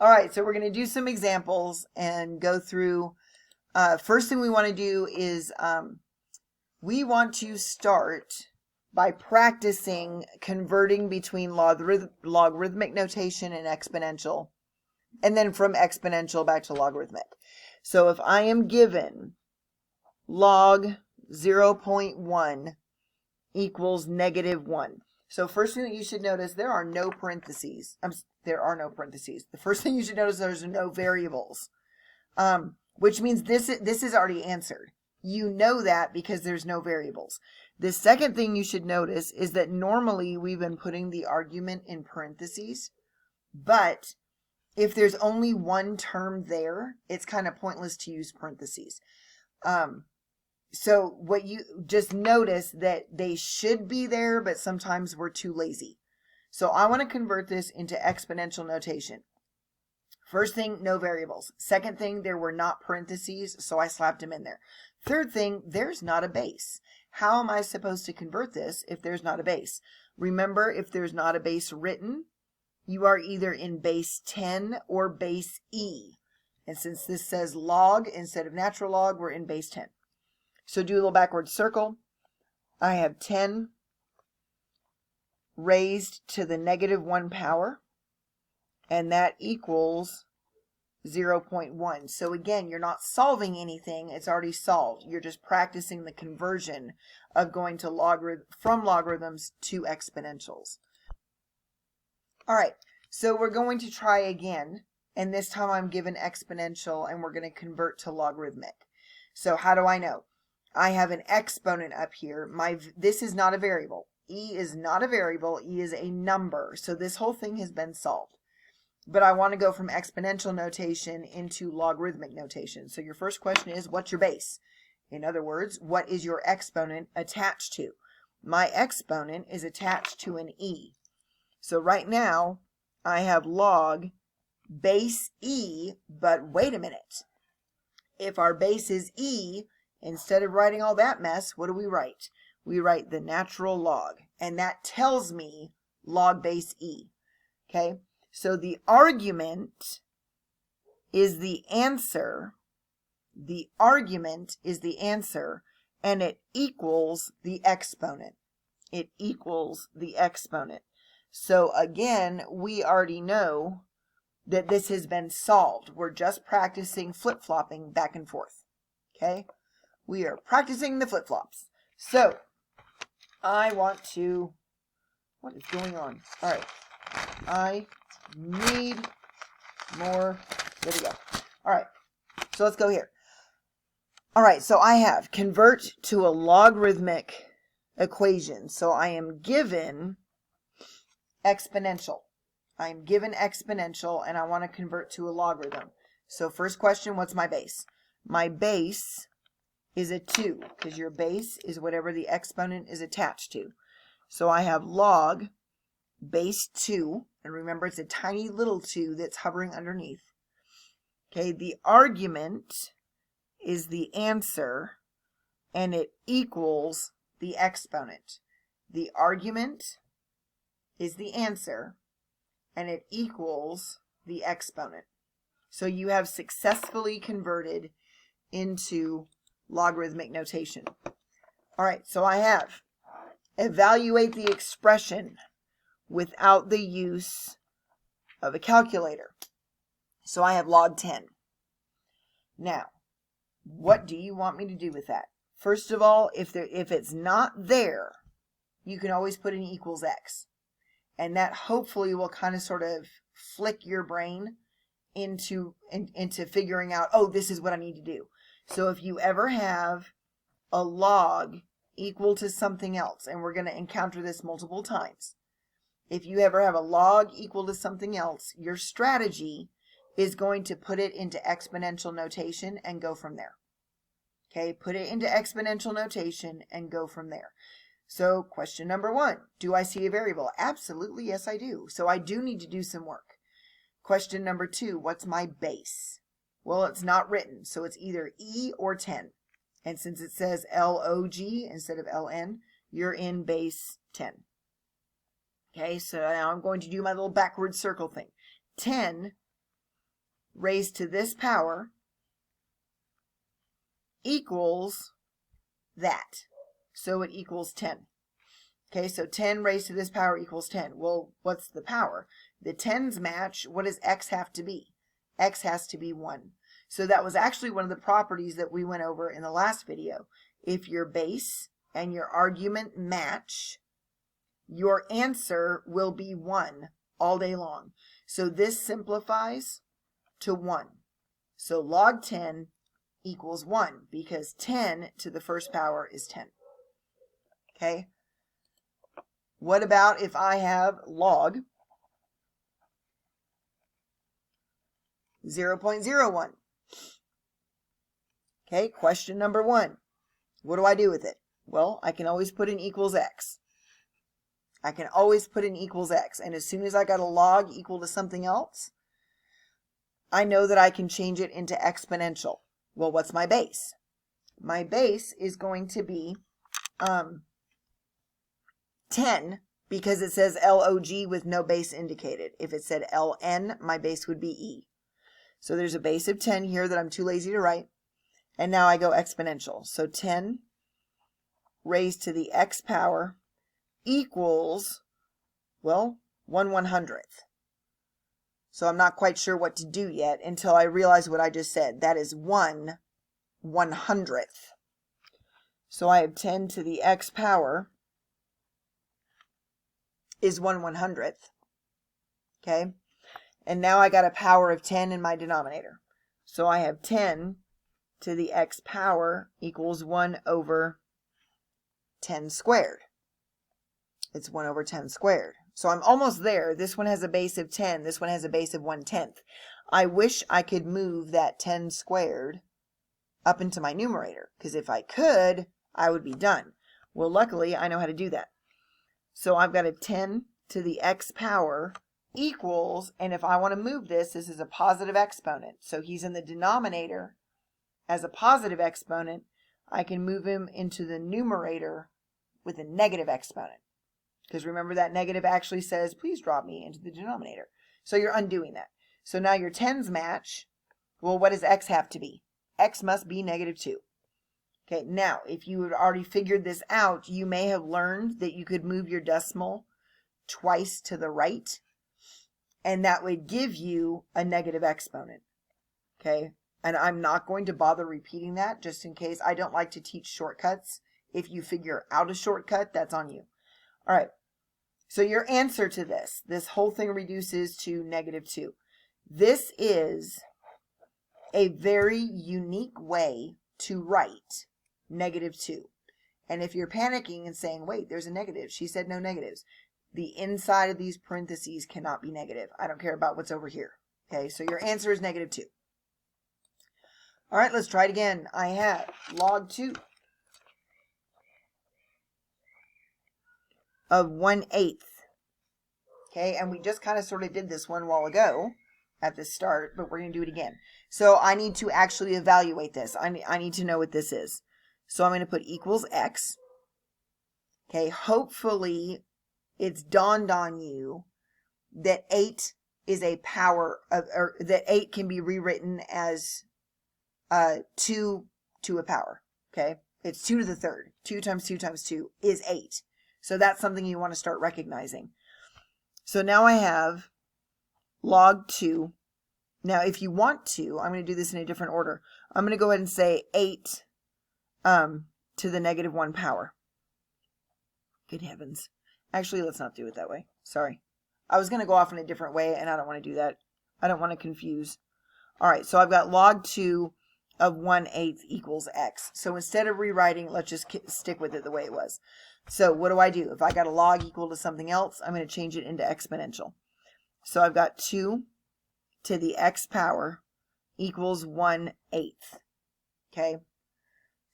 All right, so we're going to do some examples and go through. First thing we want to do is we want to start by practicing converting between logarithmic notation and exponential, and then from exponential back to logarithmic. So if I am given log 0.1 equals -1. So first thing that you should notice, there are no parentheses. There are no parentheses. The first thing you should notice, there's no variables, which means this is already answered. You know that because there's no variables. The second thing you should notice is that normally we've been putting the argument in parentheses, but if there's only one term there, it's kind of pointless to use parentheses. So what you just notice that they should be there, but sometimes we're too lazy. So I want to convert this into exponential notation. First thing, no variables. Second thing, there were not parentheses, so I slapped them in there. Third thing, there's not a base. How am I supposed to convert this if there's not a base? Remember, if there's not a base written, you are either in base 10 or base E. And since this says log instead of natural log, we're in base 10. So do a little backward circle. I have 10 raised to the -1 power, and that equals 0.1. So again, you're not solving anything. It's already solved. You're just practicing the conversion of going to from logarithms to exponentials. All right, so we're going to try again, and this time I'm given exponential, and we're going to convert to logarithmic. So how do I know? I have an exponent up here. This is not a variable. E is not a variable. E is a number. So this whole thing has been solved. But I want to go from exponential notation into logarithmic notation. So your first question is, what's your base? In other words, what is your exponent attached to? My exponent is attached to an E. So right now, I have log base E, but wait a minute. If our base is E, instead of writing all that mess, what do we write? We write the natural log, and that tells me log base E. Okay, so the argument is the answer. The argument is the answer, and it equals the exponent. It equals the exponent. So again, we already know that this has been solved. We're just practicing flip-flopping back and forth. Okay? We are practicing the flip-flops. So, I want to, what is going on? All right. I need more video. All right. So let's go here. All right. So I have convert to a logarithmic equation. So I am given exponential. I'm given exponential, and I want to convert to a logarithm. So first question, what's my base? My base is a 2, because your base is whatever the exponent is attached to. So I have log base 2, and remember it's a tiny little 2 that's hovering underneath. Okay, the argument is the answer, and it equals the exponent. The argument is the answer, and it equals the exponent. So you have successfully converted into logarithmic notation. All right, so I have evaluate the expression without the use of a calculator. So I have log 10. Now, what do you want me to do with that? First of all, if it's not there, you can always put an equals x. And that hopefully will kind of sort of flick your brain into figuring out, oh, this is what I need to do. So if you ever have a log equal to something else, and we're going to encounter this multiple times. If you ever have a log equal to something else, your strategy is going to put it into exponential notation and go from there. Okay, put it into exponential notation and go from there. So question number 1, do I see a variable? Absolutely, yes I do. So I do need to do some work. Question number 2, what's my base? Well, it's not written, so it's either E or 10. And since it says LOG instead of LN, you're in base 10. Okay, so now I'm going to do my little backward circle thing. 10 raised to this power equals that. So it equals 10. Okay, so 10 raised to this power equals 10. Well, what's the power? The 10s match. What does x have to be? X has to be 1. So that was actually one of the properties that we went over in the last video. If your base and your argument match, your answer will be 1 all day long. So this simplifies to 1. So log 10 equals 1 because 10 to the first power is 10. Okay? What about if I have log 0.01? Okay, question number 1. What do I do with it? Well, I can always put in equals x. I can always put in equals x. And as soon as I got a log equal to something else, I know that I can change it into exponential. Well, what's my base? My base is going to be 10 because it says log with no base indicated. If it said ln, my base would be e. So there's a base of 10 here that I'm too lazy to write. And now I go exponential. So 10 raised to the x power equals, well, 1/100th. So I'm not quite sure what to do yet until I realize what I just said. That is 1/100th. So I have 10 to the x power is 1/100th. Okay? And now I got a power of 10 in my denominator. So I have 10 to the x power equals 1/10 squared. It's 1/10 squared. So I'm almost there. This one has a base of 10. This one has a base of 1/10. I wish I could move that 10 squared up into my numerator, because if I could, I would be done. Well, luckily, I know how to do that. So I've got a 10 to the x power equals, and if I want to move this, this is a positive exponent. So he's in the denominator as a positive exponent. I can move him into the numerator with a negative exponent. Because remember that negative actually says, please drop me into the denominator. So you're undoing that. So now your 10s match. Well, what does x have to be? X must be -2. Okay, now if you had already figured this out, you may have learned that you could move your decimal twice to the right, and that would give you a negative exponent. Okay, and I'm not going to bother repeating that just in case. I don't like to teach shortcuts. If you figure out a shortcut, that's on you. All right, so your answer to this whole thing reduces to -2. This is a very unique way to write -2. And if you're panicking and saying, wait, there's a negative. She said no negatives. The inside of these parentheses cannot be negative. I don't care about what's over here. Okay, so your answer is -2. All right, let's try it again. I have log 2 of 1/8. Okay, and we just kind of sort of did this one while ago at the start, but we're going to do it again. So I need to actually evaluate this. I need to know what this is. So I'm going to put equals x. Okay, hopefully it's dawned on you that 8 is a power of, or that 8 can be rewritten as 2 to a power. Okay, it's 2 to the third. 2 times 2 times 2 is 8. So that's something you want to start recognizing. So now I have log 2. Now, if you want to, I'm going to do this in a different order. I'm going to go ahead and say 8 to the -1 power. Good heavens. Actually, let's not do it that way. Sorry. I was going to go off in a different way, and I don't want to do that. I don't want to confuse. All right, so I've got log 2 of 1/8 equals x. So instead of rewriting, let's just stick with it the way it was. So what do? If I got a log equal to something else, I'm going to change it into exponential. So I've got 2 to the x power equals 1/8. Okay.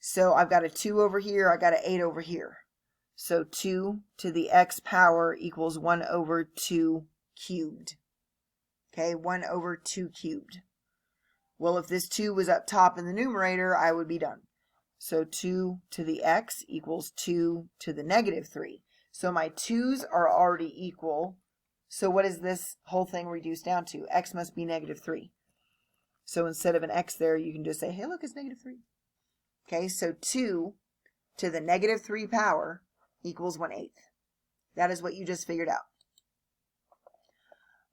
So I've got a 2 over here. I got an 8 over here. So 2 to the x power equals 1/2 cubed. Okay, 1/2 cubed. Well, if this 2 was up top in the numerator, I would be done. So 2 to the x equals 2 to the -3. So my 2's are already equal. So what is this whole thing reduced down to? X must be -3. So instead of an x there, you can just say, hey, look, it's -3. Okay, so 2 to the -3 power equals 1/8. That is what you just figured out.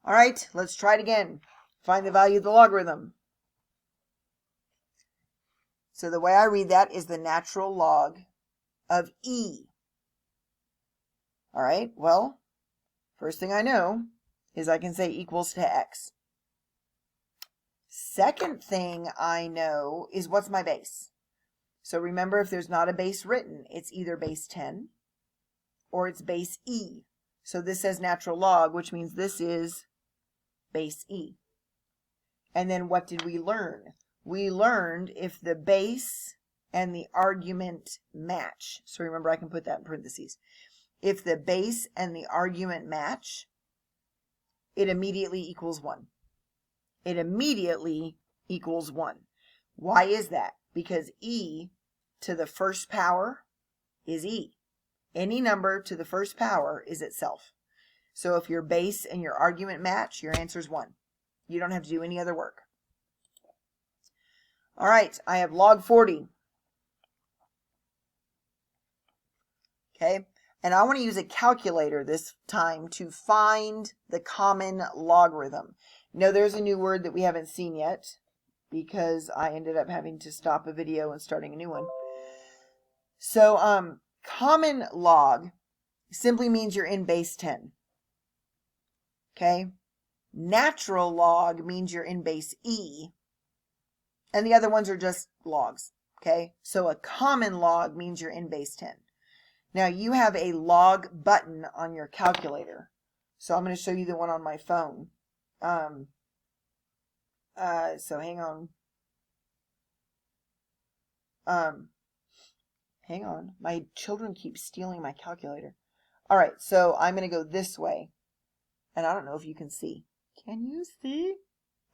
All right, let's try it again. Find the value of the logarithm. So the way I read that is the natural log of e. All right, well, first thing I know is I can say equals to x. Second thing I know is what's my base. So remember, if there's not a base written, it's either base 10 or it's base e. So this says natural log, which means this is base e. And then what did we learn? We learned if the base and the argument match. So remember, I can put that in parentheses. If the base and the argument match, it immediately equals 1. It immediately equals 1. Why is that? Because e to the first power is e. Any number to the first power is itself. So if your base and your argument match, your answer is 1. You don't have to do any other work. All right, I have log 40. Okay, and I want to use a calculator this time to find the common logarithm. Now there's a new word that we haven't seen yet because I ended up having to stop a video and starting a new one. So common log simply means you're in base 10. Okay, natural log means you're in base e. And the other ones are just logs, okay? So a common log means you're in base 10. Now you have a log button on your calculator. So I'm going to show you the one on my phone. So hang on. Hang on. My children keep stealing my calculator. All right, so I'm going to go this way. And I don't know if you can see. Can you see?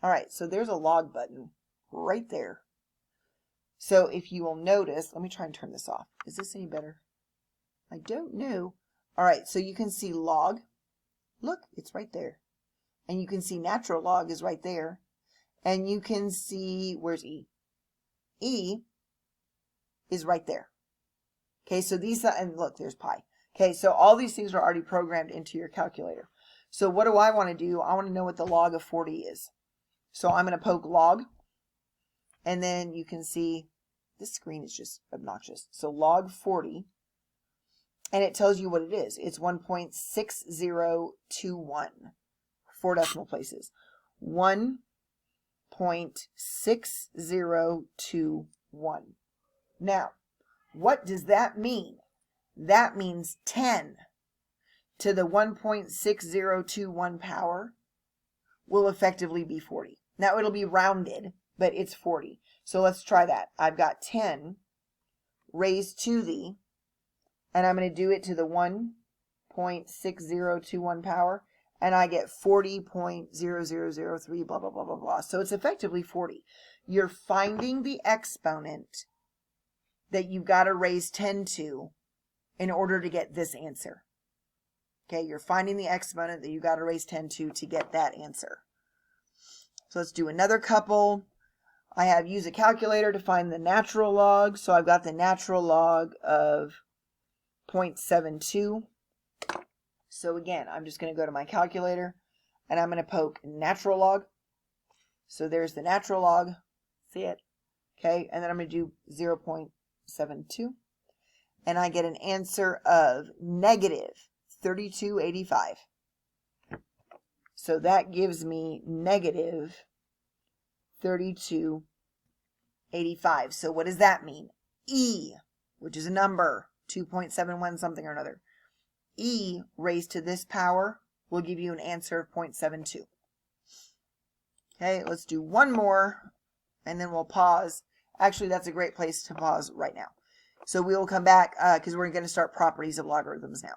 All right, so there's a log button right there. So if you will notice, let me try and turn this off. Is this any better? I don't know. All right, so you can see log. Look, it's right there. And you can see natural log is right there. And you can see, where's e? E is right there. Okay, so these, and look, there's pi. Okay, so all these things are already programmed into your calculator. So what do I want to do? I want to know what the log of 40 is. So I'm going to poke log. And then you can see this screen is just obnoxious. So log 40. And it tells you what it is. It's 1.6021. 4 decimal places. 1.6021. Now, what does that mean? That means 10 to the 1.6021 power will effectively be 40. Now, it'll be rounded, but it's 40. So let's try that. I've got 10 raised to the, and I'm going to do it to the 1.6021 power, and I get 40.0003, blah, blah, blah, blah, blah. So it's effectively 40. You're finding the exponent that you've got to raise 10 to in order to get this answer. Okay, you're finding the exponent that you've got to raise 10 to get that answer. So let's do another couple. I have use a calculator to find the natural log. So I've got the natural log of 0.72. So again, I'm just going to go to my calculator and I'm going to poke natural log. So there's the natural log. See it? Okay, and then I'm going to do 0.72. And I get an answer of negative 3285. So that gives me negative 3285. So what does that mean? E, which is a number, 2.71 something or another. E raised to this power will give you an answer of 0.72. Okay, let's do one more and then we'll pause. Actually, that's a great place to pause right now. So we will come back because we're going to start properties of logarithms now.